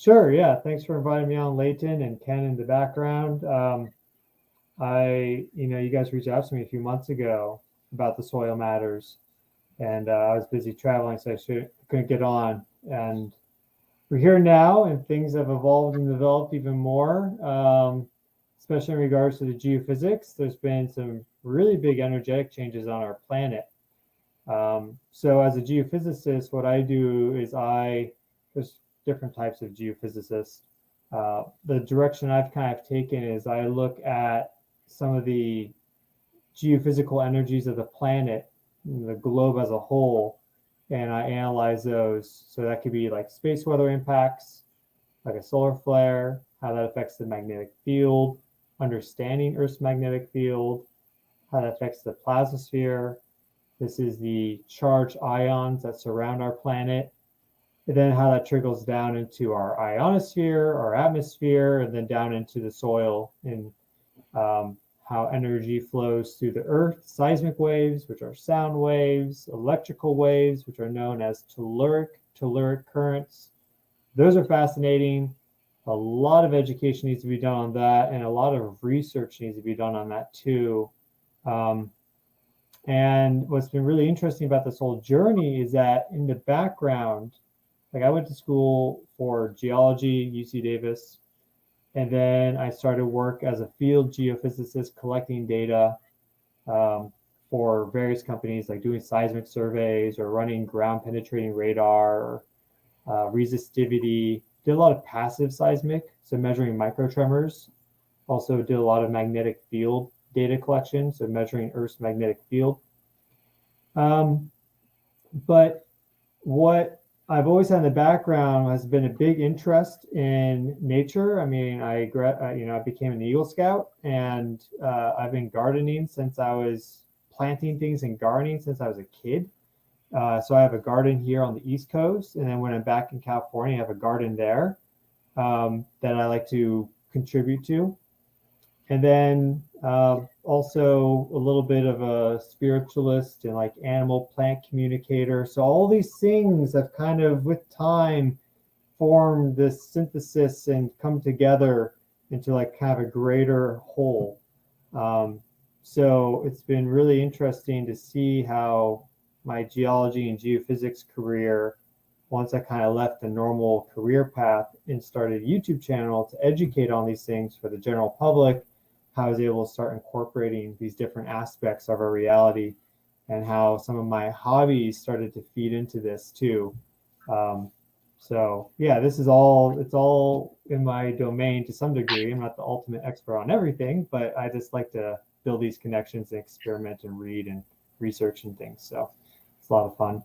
Sure, yeah. Thanks for inviting me on, Leighton and Ken in the background. You guys reached out to me a few months ago about the soil matters, and I was busy traveling, so couldn't get on. And we're here now, and things have evolved and developed even more, especially in regards to the geophysics. There's been some really big energetic changes on our planet. So as a geophysicist, what I do is there's different types of geophysicists. The direction I've kind of taken is I look at some of the geophysical energies of the planet, the globe as a whole, and I analyze those. So that could be like space weather impacts, like a solar flare, how that affects the magnetic field, understanding Earth's magnetic field, how that affects the plastosphere. This is the charged ions that surround our planet, and then how that trickles down into our ionosphere, our atmosphere, and then down into the soil, and how energy flows through the earth, seismic waves, which are sound waves, electrical waves, which are known as telluric currents. Those are fascinating. A lot of education needs to be done on that, and a lot of research needs to be done on that too. And what's been really interesting about this whole journey is that in the background, like I went to school for geology, UC Davis, and then I started work as a field geophysicist collecting data for various companies, like doing seismic surveys or running ground penetrating radar or resistivity. Did a lot of passive seismic, so measuring microtremors. Also did a lot of magnetic field data collection, so measuring Earth's magnetic field. But what I've always had in the background has been a big interest in nature. I mean, I became an Eagle Scout, and I've been gardening since I was planting things and gardening since I was a kid. So I have a garden here on the East Coast, and then when I'm back in California, I have a garden there that I like to contribute to. And then also a little bit of a spiritualist and like animal plant communicator. So all these things have kind of with time formed this synthesis and come together into like kind of a greater whole. So it's been really interesting to see how my geology and geophysics career, once I kind of left the normal career path and started a YouTube channel to educate on these things for the general public, how I was able to start incorporating these different aspects of our reality, and how some of my hobbies started to feed into this too. So yeah, it's all in my domain to some degree. I'm not the ultimate expert on everything, but I just like to build these connections and experiment and read and research and things. So it's a lot of fun.